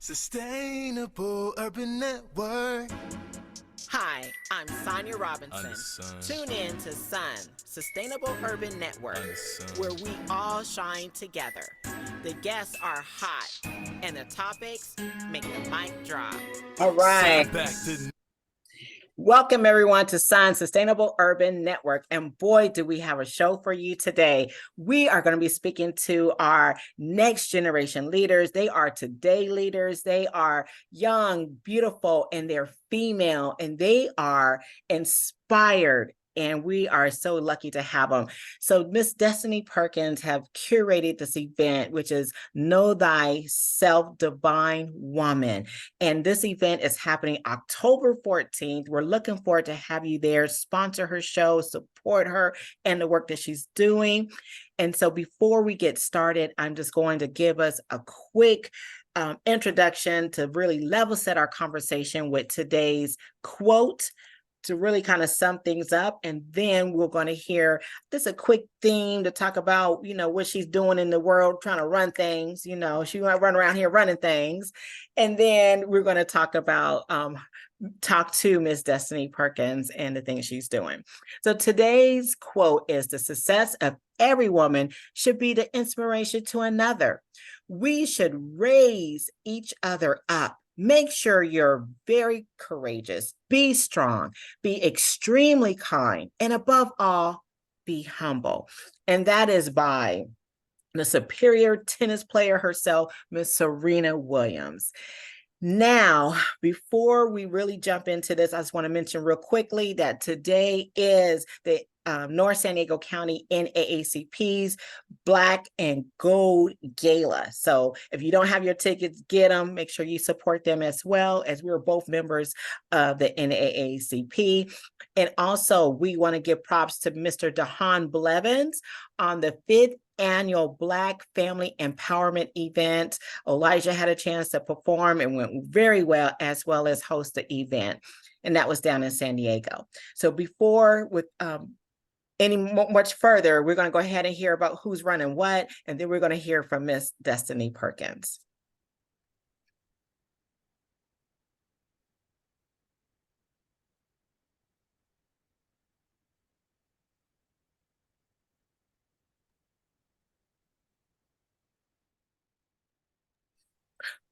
Sustainable Urban Network. Hi, I'm Sonja Robinson. Tune in to Sun, Sustainable Urban Network, where we all shine together. The guests are hot, and the topics make the mic drop. All right. Welcome, everyone, to Sun Sustainable Urban Network. And boy, do we have a show for you today. We are going to be speaking to our next generation leaders. They are today leaders. They are young, beautiful, and they're female, and they are inspired. And we are so lucky to have them. So Miss Destini Perkins have curated this event, which is Know Thyself Divine Woman. And this event is happening October 14th. We're looking forward to have you there. Sponsor her show, support her and the work that she's doing. And so before we get started, I'm just going to give us a quick introduction to really level set our conversation with today's quote, to really kind of sum things up. And then we're going to hear just a quick theme to talk about, what she's doing in the world, trying to run things. She might run around here running things. And then we're going to talk to Miss Destini Perkins and the things she's doing. So today's quote is: the success of every woman should be the inspiration to another. We should raise each other up. Make sure you're very courageous, be strong, be extremely kind, and above all, be humble. And that is by the superior tennis player herself, Miss Serena Williams. Now, before we really jump into this, I just want to mention real quickly that today is the North San Diego County NAACP's Black and Gold Gala. So if you don't have your tickets, get them. Make sure you support them as well, as we're both members of the NAACP. And also, we want to give props to Mr. Dahan Blevins on the 5th annual Black Family Empowerment event. Elijah had a chance to perform and went very well as host the event. And that was down in San Diego. So before with much further, we're going to go ahead and hear about who's running what, and then we're going to hear from Miss Destini Perkins.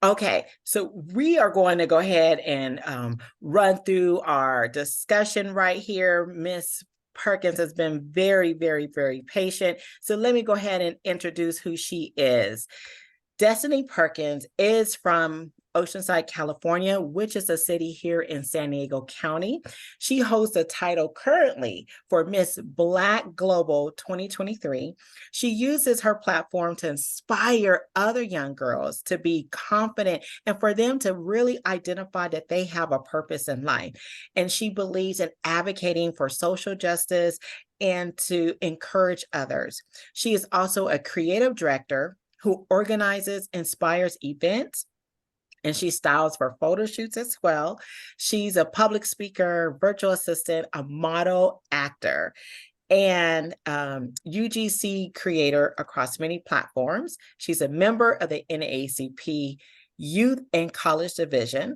Okay, so we are going to go ahead and run through our discussion right here. Miss Perkins has been very, very, very patient. So let me go ahead and introduce who she is. Destini Perkins is from Oceanside, California, which is a city here in San Diego County. She holds the title currently for Miss Black Global 2023. She uses her platform to inspire other young girls to be confident and for them to really identify that they have a purpose in life. And she believes in advocating for social justice and to encourage others. She is also a creative director who organizes, inspires events, and she styles for photo shoots as well. She's a public speaker, virtual assistant, a model, actor, and UGC creator across many platforms. She's a member of the NAACP Youth and College Division,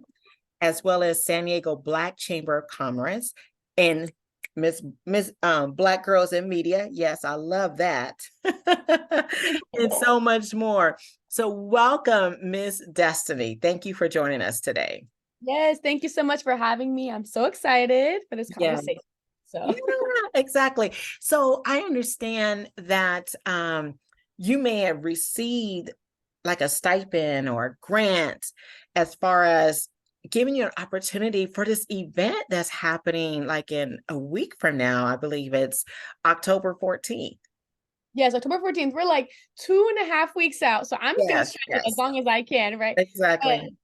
as well as San Diego Black Chamber of Commerce and Miss Black Girls in Media. Yes, I love that. And so much more. So welcome, Miss Destini. Thank you for joining us today. Yes, thank you so much for having me. I'm so excited for this conversation. Yeah, exactly. So I understand that you may have received like a stipend or a grant as far as giving you an opportunity for this event that's happening like in a week from now. I believe it's October 14th. Yes, October 14th. We're like 2.5 weeks out. So I'm just going to stretch it as long as I can, right? Exactly.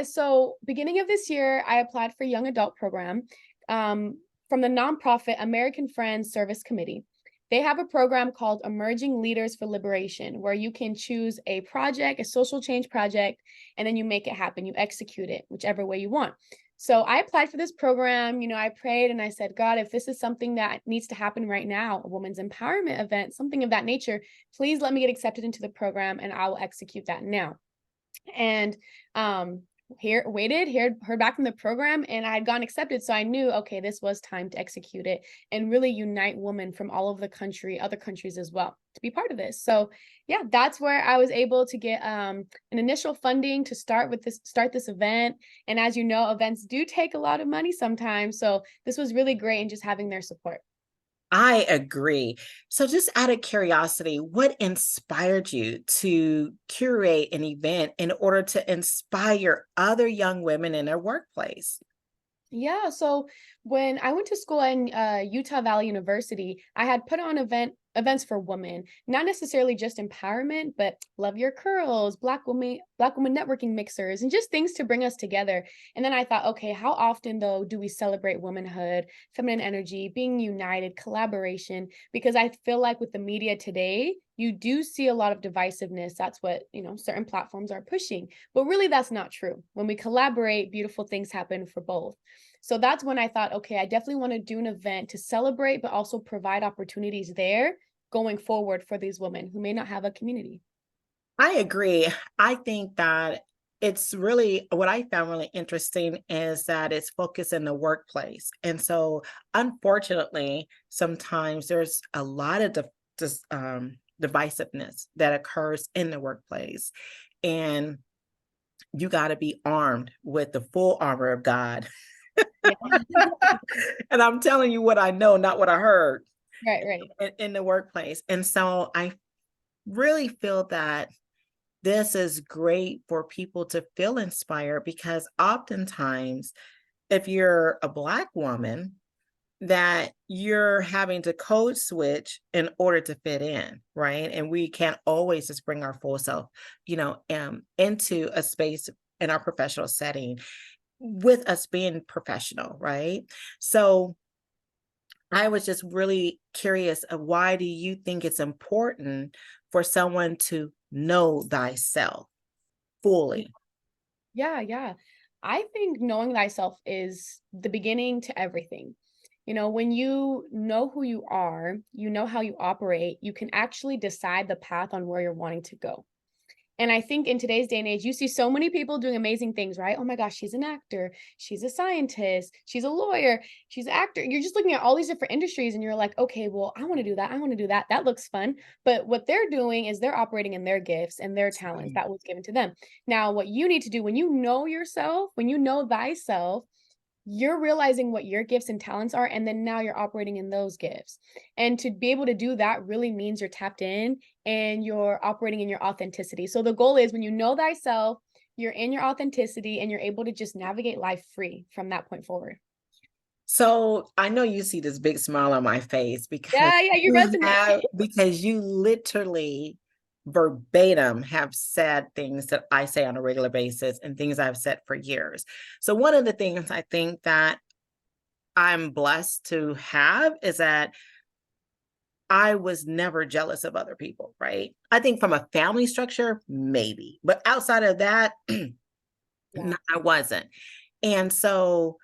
So beginning of this year, I applied for young adult program from the nonprofit American Friends Service Committee. They have a program called Emerging Leaders for Liberation, where you can choose a project, a social change project, and then you make it happen. You execute it whichever way you want. So I applied for this program. I prayed and I said, God, if this is something that needs to happen right now, a women's empowerment event, something of that nature, please let me get accepted into the program and I will execute that now. And heard back from the program, and I had gotten accepted. So I knew, okay, this was time to execute it and really unite women from all over the country, other countries as well, to be part of this. So yeah, that's where I was able to get an initial funding to start this event. And as you know, events do take a lot of money sometimes. So this was really great, and just having their support. I agree. So just out of curiosity, what inspired you to curate an event in order to inspire other young women in their workplace? Yeah, so when I went to school in Utah Valley University, I had put on events for women, not necessarily just empowerment, but love your curls, black woman networking mixers, and just things to bring us together. And then I thought, okay, how often though do we celebrate womanhood, feminine energy, being united, collaboration? Because I feel like with the media today, you do see a lot of divisiveness. That's what, certain platforms are pushing. But really, that's not true. When we collaborate, beautiful things happen for both. So that's when I thought, okay, I definitely want to do an event to celebrate, but also provide opportunities there going forward for these women who may not have a community. I agree. I think that it's really what I found really interesting is that it's focused in the workplace. And so, unfortunately, sometimes there's a lot of divisiveness that occurs in the workplace. And you got to be armed with the full armor of God. Yeah. And I'm telling you what I know, not what I heard. Right. In the workplace. And so I really feel that this is great for people to feel inspired, because oftentimes, if you're a Black woman, that you're having to code switch in order to fit in, right? And we can't always just bring our full self, into a space in our professional setting with us being professional, right? So I was just really curious of, why do you think it's important for someone to know thyself fully? Yeah. I think knowing thyself is the beginning to everything. When you know who you are, you know how you operate, you can actually decide the path on where you're wanting to go. And I think in today's day and age, you see so many people doing amazing things, right? Oh my gosh, she's an actor, she's a scientist, she's a lawyer, she's an actor. You're just looking at all these different industries and you're like, okay, well, I want to do that. I want to do that. That looks fun. But what they're doing is they're operating in their gifts and their talents that was given to them. Now, what you need to do when you know yourself, when you know thyself, you're realizing what your gifts and talents are, and then now you're operating in those gifts. And to be able to do that really means you're tapped in and you're operating in your authenticity. So the goal is, when you know thyself, you're in your authenticity and you're able to just navigate life free from that point forward. So I know you see this big smile on my face because Yeah, you resonate. because you literally verbatim have said things that I say on a regular basis and things I've said for years. So one of the things I think that I'm blessed to have is that I was never jealous of other people, right? I think from a family structure, maybe, but outside of that, no, I wasn't. And so,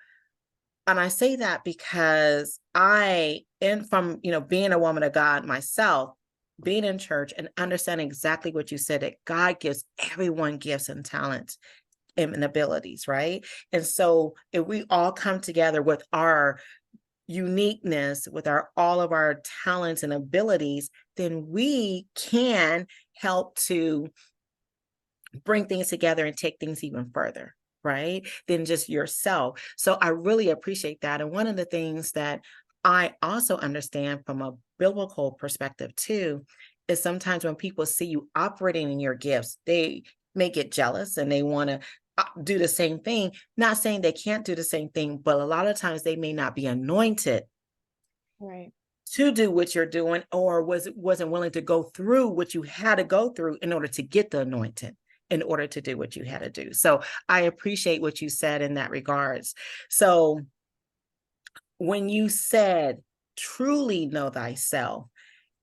and I say that because from being a woman of God myself, being in church and understanding exactly what you said, that God gives everyone gifts and talents and abilities, right? And so if we all come together with our uniqueness, with all of our talents and abilities, then we can help to bring things together and take things even further, right? Than just yourself. So I really appreciate that. And one of the things that I also understand from a biblical perspective too, is sometimes when people see you operating in your gifts, they may get jealous and they want to do the same thing. Not saying they can't do the same thing, but a lot of times they may not be anointed to do what you're doing, or wasn't willing to go through what you had to go through in order to get the anointing, in order to do what you had to do. So I appreciate what you said in that regards. So when you said truly know thyself,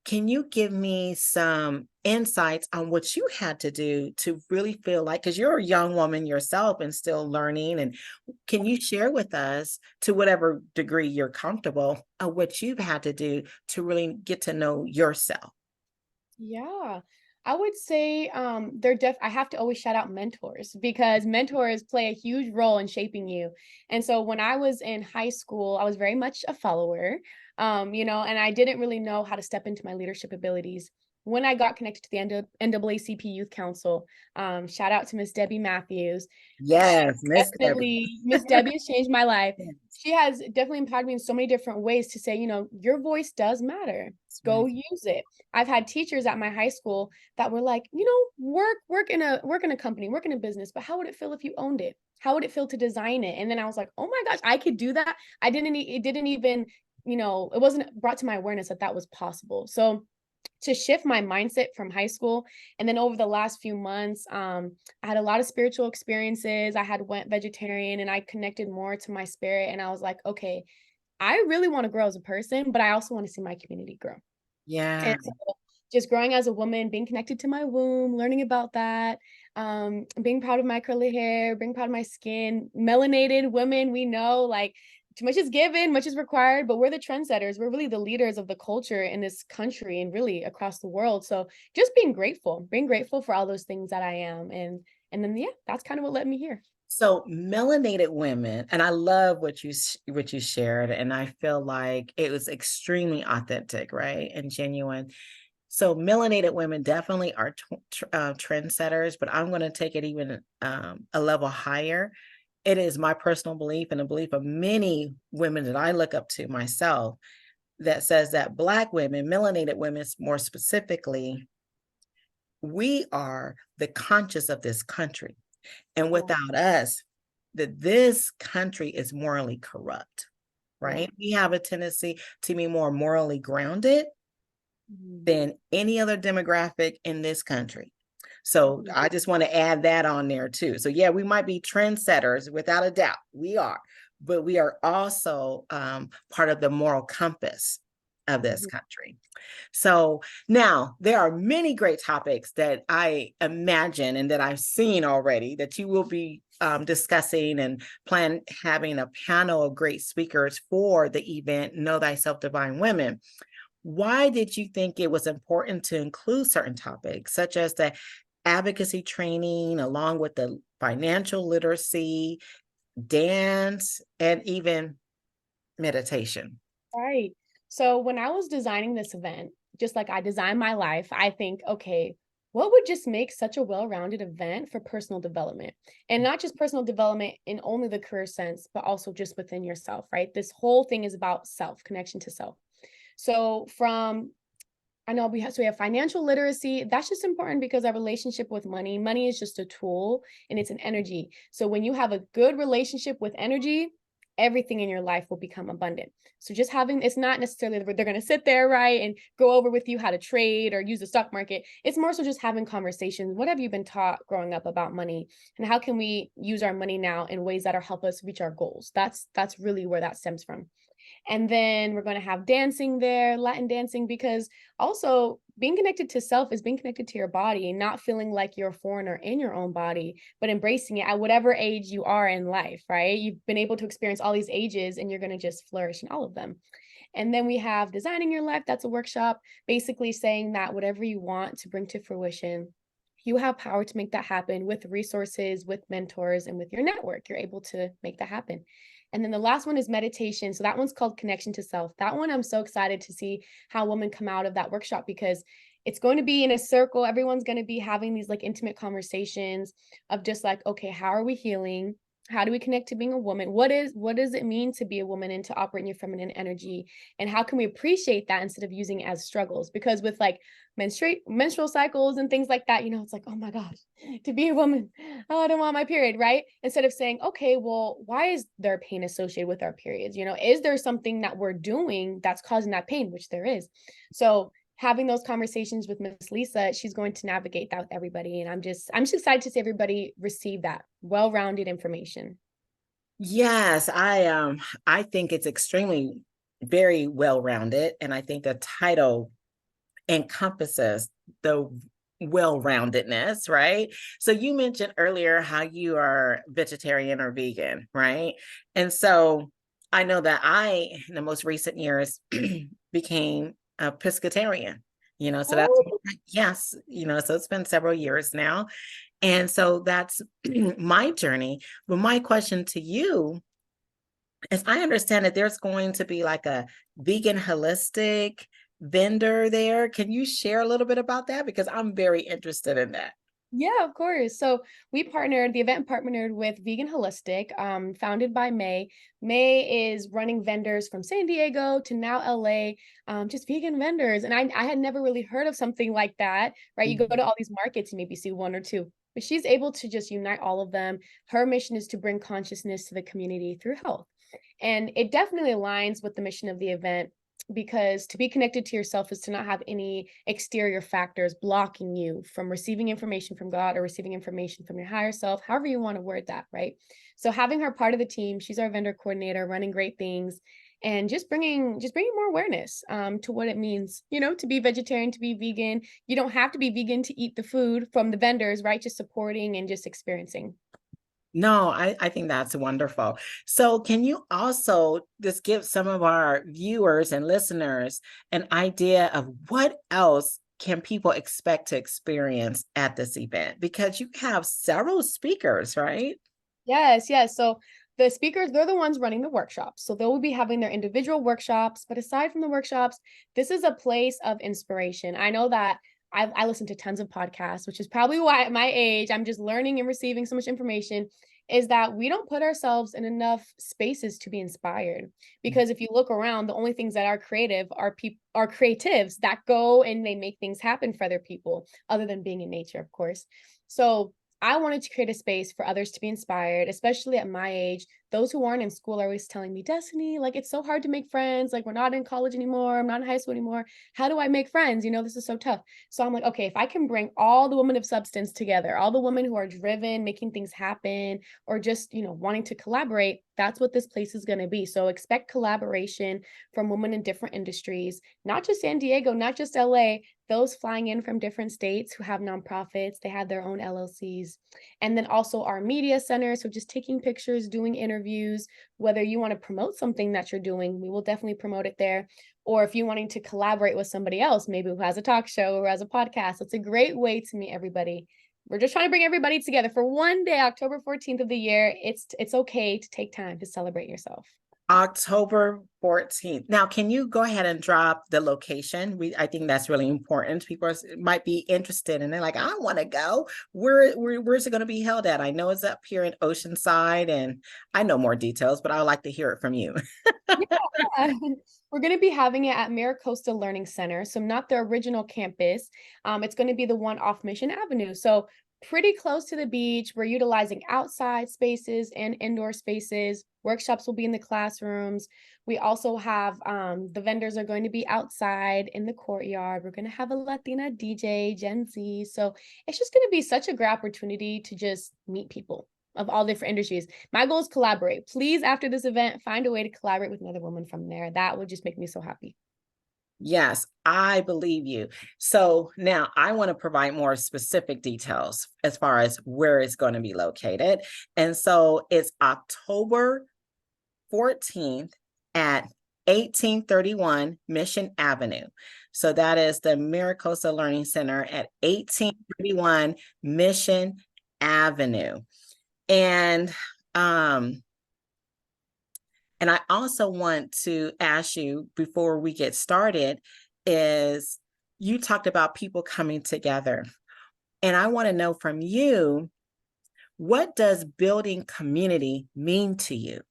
can you give me some insights on what you had to do to really feel like, because you're a young woman yourself and still learning, and can you share with us, to whatever degree you're comfortable, what you've had to do to really get to know yourself? Yeah. I would say I have to always shout out mentors, because mentors play a huge role in shaping you. And so when I was in high school, I was very much a follower, and I didn't really know how to step into my leadership abilities. When I got connected to the NAACP Youth Council, shout out to Miss Debbie Matthews. Yes, Miss Debbie. Miss Debbie has changed my life. Yes. She has definitely empowered me in so many different ways to say, your voice does matter. Go use it. I've had teachers at my high school that were like, work in a company, work in a business, but how would it feel if you owned it? How would it feel to design it? And then I was like, oh my gosh, I could do that. It didn't even, it wasn't brought to my awareness that that was possible. So to shift my mindset from high school, and then over the last few months, I had a lot of spiritual experiences. I had went vegetarian, and I connected more to my spirit, and I was like, okay, I really want to grow as a person, but I also want to see my community grow. Yeah. And so just growing as a woman, being connected to my womb, learning about that, being proud of my curly hair, being proud of my skin. Melanated women, we know, like, too much is given, much is required, but we're the trendsetters. We're really the leaders of the culture in this country and really across the world. So just being grateful for all those things that I am. And then, yeah, that's kind of what led me here. So melanated women, and I love what you shared, and I feel like it was extremely authentic, right, and genuine. So melanated women definitely are trendsetters, but I'm going to take it even a level higher. It is my personal belief, and a belief of many women that I look up to myself, that says that Black women, melanated women more specifically, we are the conscience of this country. And without us, this country is morally corrupt, right? We have a tendency to be more morally grounded than any other demographic in this country. So I just want to add that on there too. So yeah, we might be trendsetters, without a doubt, we are, but we are also part of the moral compass of this country. So now there are many great topics that I imagine and that I've seen already that you will be discussing, and plan having a panel of great speakers for the event, Know Thyself Divine Women. Why did you think it was important to include certain topics, such as the advocacy training, along with the financial literacy, dance, and even meditation? Right. So when I was designing this event, just like I design my life, I think, okay, what would just make such a well-rounded event for personal development? And not just personal development in only the career sense, but also just within yourself, right? This whole thing is about self, connection to self. So we have financial literacy. That's just important because our relationship with money is just a tool, and it's an energy. So when you have a good relationship with energy, everything in your life will become abundant. So just it's not necessarily that they're going to sit there, right, and go over with you how to trade or use the stock market. It's more so just having conversations. What have you been taught growing up about money, and how can we use our money now in ways that help us reach our goals? That's really where that stems from. And then we're going to have dancing there, Latin dancing, because also being connected to self is being connected to your body and not feeling like you're a foreigner in your own body, but embracing it at whatever age you are in life, right? You've been able to experience all these ages, and you're going to just flourish in all of them. And then we have designing your life. That's a workshop, basically saying that whatever you want to bring to fruition, you have power to make that happen with resources, with mentors, and with your network. You're able to make that happen. And then the last one is meditation. So that one's called Connection to Self. That one, I'm so excited to see how women come out of that workshop, because it's going to be in a circle. Everyone's going to be having these like intimate conversations of just like, okay, how are we healing? How do we connect to being a woman? What does it mean to be a woman and to operate in your feminine energy? And how can we appreciate that instead of using it as struggles? Because with like menstrual cycles and things like that, it's like, oh my gosh, to be a woman, oh, I don't want my period, right? Instead of saying, okay, well, why is there pain associated with our periods? Is there something that we're doing that's causing that pain? Which there is. So having those conversations with Miss Lisa, she's going to navigate that with everybody. And I'm just excited to see everybody receive that well-rounded information. Yes, I think it's extremely very well-rounded. And I think the title encompasses the well-roundedness, right? So you mentioned earlier how you are vegetarian or vegan, right? And so I know that I, in the most recent years, became a pescatarian. So that's, Oh, yes, so it's been several years now. And so that's my journey. But my question to you is, I understand that there's going to be like a vegan holistic vendor there. Can you share a little bit about that? Because I'm very interested in that. yeah, of course. So the event partnered with Vegan Holistic, founded by May. May is running vendors from San Diego to now LA, just vegan vendors. And I had never really heard of something like that, right? You go Mhm. to all these markets, you maybe see one or two, but she's able to just unite all of them. Her mission is to bring consciousness to the community through health. And it definitely aligns with the mission of the event, because to be connected to yourself is to not have any exterior factors blocking you from receiving information from God or receiving information from your higher self, however you want to word that, right? So having her part of the team, she's our vendor coordinator, running great things, and just bringing more awareness to what it means, to be vegetarian, to be vegan. You don't have to be vegan to eat the food from the vendors, right? Just supporting and just experiencing. No, I think that's wonderful. So can you also just give some of our viewers and listeners an idea of what else can people expect to experience at this event? Because you have several speakers, right? Yes, yes. So the speakers, they're the ones running the workshops. So they will be having their individual workshops. But aside from the workshops, this is a place of inspiration. I know that I listen to tons of podcasts, which is probably why at my age, I'm just learning and receiving so much information, is that we don't put ourselves in enough spaces to be inspired. Because if you look around, the only things that are creative are creatives that go and they make things happen for other people, other than being in nature, of course. So I wanted to create a space for others to be inspired, especially at my age. Those who aren't in school are always telling me, Destiny, like it's so hard to make friends. Like we're not in college anymore. I'm not in high school anymore. How do I make friends? This is so tough. So I'm like, okay, if I can bring all the women of substance together, all the women who are driven, making things happen, or just, wanting to collaborate, that's what this place is going to be. So expect collaboration from women in different industries, not just San Diego, not just LA, those flying in from different states who have nonprofits, they have their own LLCs. And then also our media center. So just taking pictures, doing interviews, whether you want to promote something that you're doing, we will definitely promote it there. Or if you're wanting to collaborate with somebody else, maybe who has a talk show or has a podcast, it's a great way to meet everybody. We're just trying to bring everybody together for one day, October 14th of the year. It's okay to take time to celebrate yourself. October 14th. Now, can you go ahead and drop the location? I think that's really important. People might be interested and they're like, I want to go. Where's it going to be held at? I know it's up here in Oceanside, and I know more details, but I would like to hear it from you. Yeah. We're going to be having it at Maricosta Learning Center. So not the original campus. It's going to be the one off Mission Avenue. So pretty close to the beach. We're utilizing outside spaces and indoor spaces. Workshops will be in the classrooms. We also have the vendors are going to be outside in the courtyard. We're going to have a Latina DJ, Gen Z. So it's just going to be such a great opportunity to just meet people of all different industries. My goal is collaborate. Please, after this event, find a way to collaborate with another woman from there. That would just make me so happy. Yes, I believe you. So now I want to provide more specific details as far as where it's going to be located. And so it's October 14th at 1831 Mission Avenue. So that is the Maricosta Learning Center at 1831 Mission Avenue. And I also want to ask you before we get started, is you talked about people coming together. And I want to know from you, what does building community mean to you?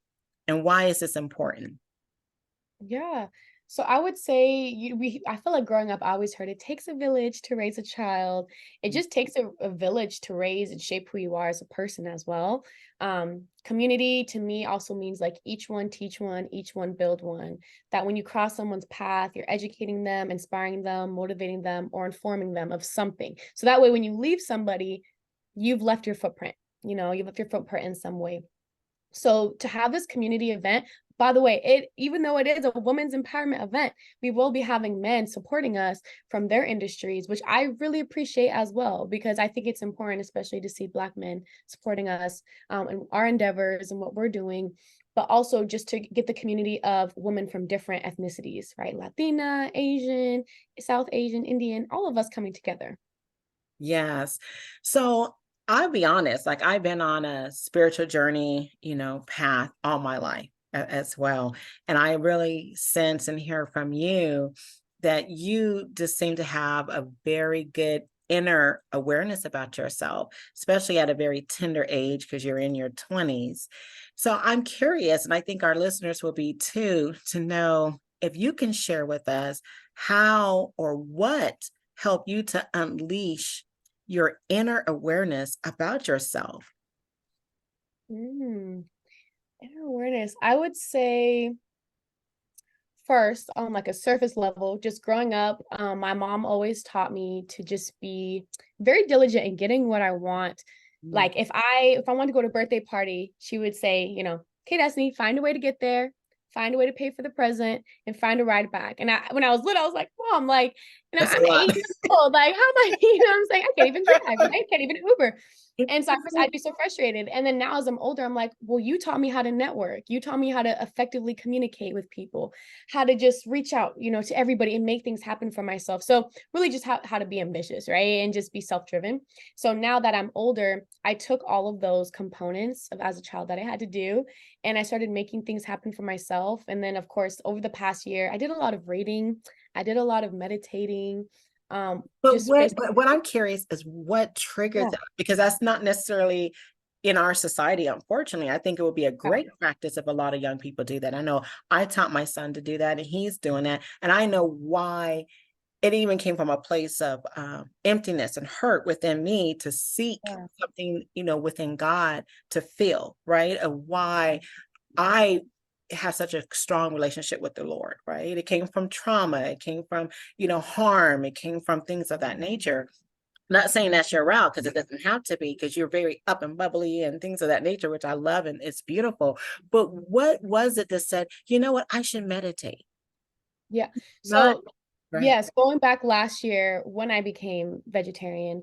And why is this important? Yeah. So I would say I feel like growing up, I always heard it takes a village to raise a child. It just takes a village to raise and shape who you are as a person as well. Community to me also means like each one teach one, each one build one. That when you cross someone's path, you're educating them, inspiring them, motivating them, or informing them of something. So that way, when you leave somebody, you've left your footprint. You've left your footprint in some way. So to have this community event, by the way, even though it is a women's empowerment event, we will be having men supporting us from their industries, which I really appreciate as well, because I think it's important, especially to see Black men supporting us in our endeavors and what we're doing. but also just to get the community of women from different ethnicities, right? Latina, Asian, South Asian, Indian, all of us coming together. Yes. So I'll be honest, like I've been on a spiritual journey, path all my life as well. And I really sense and hear from you that you just seem to have a very good inner awareness about yourself, especially at a very tender age, because you're in your 20s. So I'm curious, and I think our listeners will be too, to know if you can share with us how or what helped you to unleash your inner awareness about yourself. Inner awareness. I would say first, on like a surface level, just growing up, my mom always taught me to just be very diligent in getting what I want. Like if I want to go to a birthday party, she would say, okay, Destiny, find a way to get there, find a way to pay for the present, and find a ride back. And when I was little, I was like, Mom, like, I'm 8 years old. Like, how am I, I'm saying, I can't even drive, right? I can't even Uber. And so I'd be so frustrated. And then now as I'm older, I'm like, well, you taught me how to network. You taught me how to effectively communicate with people, how to just reach out, to everybody and make things happen for myself. So really just how to be ambitious, right? And just be self-driven. So now that I'm older, I took all of those components of as a child that I had to do, and I started making things happen for myself. And then of course, over the past year, I did a lot of reading. I did a lot of meditating. But what I'm curious is what triggered that, because that's not necessarily in our society, unfortunately. I think it would be a great practice if a lot of young people do that. I know I taught my son to do that, and he's doing that. And I know why it even came from a place of emptiness and hurt within me to seek something, within God to feel, right? Of why I have such a strong relationship with the Lord, right? It came from trauma. It came from, harm. It came from things of that nature. Not saying that's your route, because it doesn't have to be, because you're very up and bubbly and things of that nature, which I love, and it's beautiful. But what was it that said, you know what, I should meditate? Yeah. So yes, going back last year when I became vegetarian,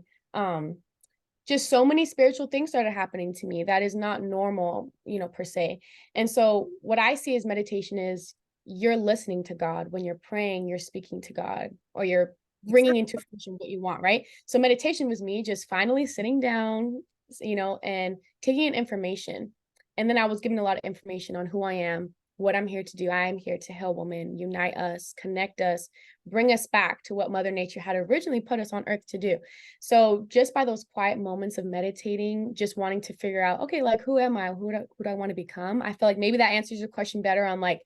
just so many spiritual things started happening to me that is not normal, per se. And so what I see as meditation is you're listening to God. When you're praying, you're speaking to God, or you're bringing into fruition what you want, right? So meditation was me just finally sitting down, and taking in information. And then I was given a lot of information on who I am, what I'm here to do. I am here to heal women, unite us, connect us, bring us back to what Mother Nature had originally put us on earth to do. So just by those quiet moments of meditating, just wanting to figure out, okay, like, who am I? Who do I want to become? I feel like maybe that answers your question better on like,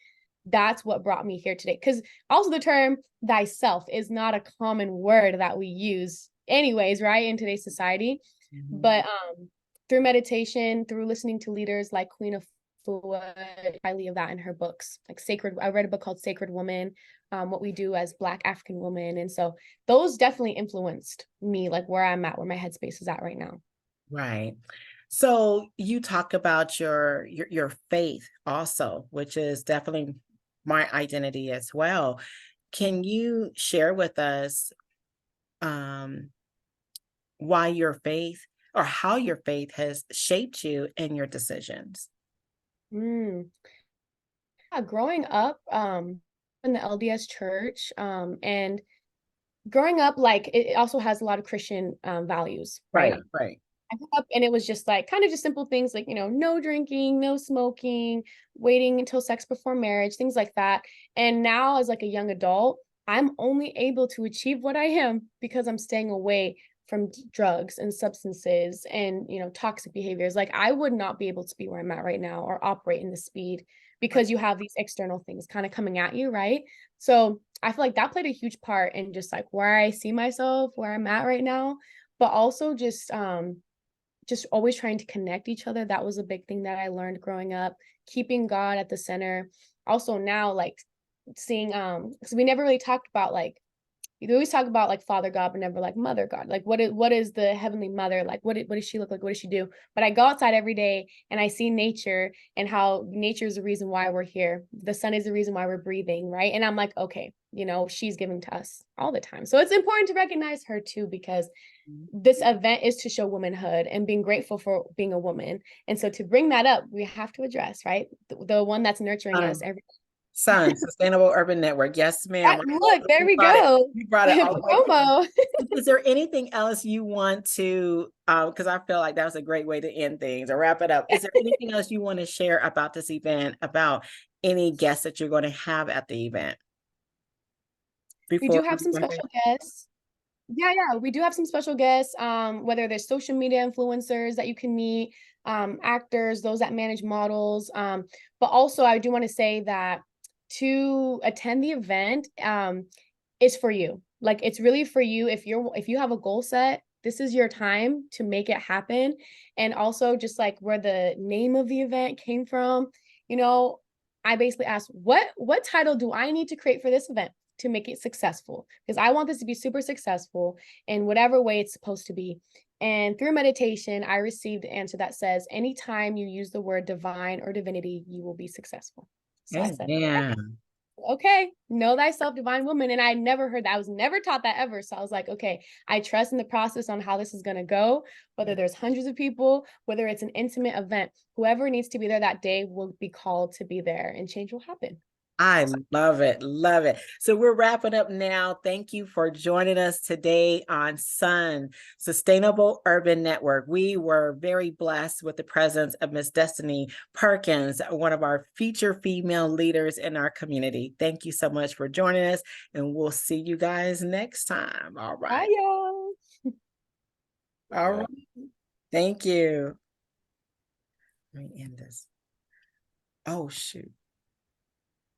that's what brought me here today. Because also the term thyself is not a common word that we use anyways, right, in today's society. But through meditation, through listening to leaders like Queen of highly of that in her books, like Sacred. I read a book called Sacred Woman, what we do as Black African women. And so those definitely influenced me, like where I'm at, where my headspace is at right now. Right. So you talk about your faith also, which is definitely my identity as well. Can you share with us why your faith, or how your faith has shaped you in your decisions? Yeah, growing up in the LDS church, and growing up, like it also has a lot of Christian values, right? Right. I grew up and it was just like kind of just simple things like, no drinking, no smoking, waiting until sex before marriage, things like that. And now as like a young adult, I'm only able to achieve what I am because I'm staying away from drugs and substances and, toxic behaviors. Like I would not be able to be where I'm at right now or operate in the speed because you have these external things kind of coming at you, right? So I feel like that played a huge part in just like where I see myself, where I'm at right now, but also just always trying to connect each other. That was a big thing that I learned growing up, keeping God at the center. Also now, like seeing, because we never really talked about like we always talk about like Father God, but never like Mother God. Like what is the Heavenly Mother? Like what does she look like? What does she do? But I go outside every day and I see nature and how nature is the reason why we're here. The sun is the reason why we're breathing, right? And I'm like, okay, you know, she's giving to us all the time. So it's important to recognize her too, because this event is to show womanhood and being grateful for being a woman. And so to bring that up, we have to address, right? The one that's nurturing us every Sun, Sustainable Urban Network. Yes, ma'am. Look, there we go. You brought it all the way. Promo. Is there anything else you want to, because I feel like that was a great way to end things or wrap it up. Is there anything else you want to share about this event, about any guests that you're going to have at the event? We do have some special guests. Yeah, we do have some special guests, whether there's social media influencers that you can meet, actors, those that manage models. But also I do want to say that to attend the event is for you. Like it's really for you. If you have a goal set, this is your time to make it happen. And also just like where the name of the event came from, you know, I basically asked what title do I need to create for this event to make it successful? Because I want this to be super successful in whatever way it's supposed to be. And through meditation, I received an answer that says, anytime you use the word divine or divinity, you will be successful. So I said, okay, know thyself, divine woman. And I never heard that. I was never taught that ever. So I was like, okay, I trust in the process on how this is going to go, whether there's hundreds of people, whether it's an intimate event, whoever needs to be there that day will be called to be there and change will happen. I love it. Love it. So we're wrapping up now. Thank you for joining us today on Sun, Sustainable Urban Network. We were very blessed with the presence of Miss Destini Perkins, one of our featured female leaders in our community. Thank you so much for joining us, and we'll see you guys next time. All right. Bye, y'all. All right. Thank you. Let me end this. Oh, shoot.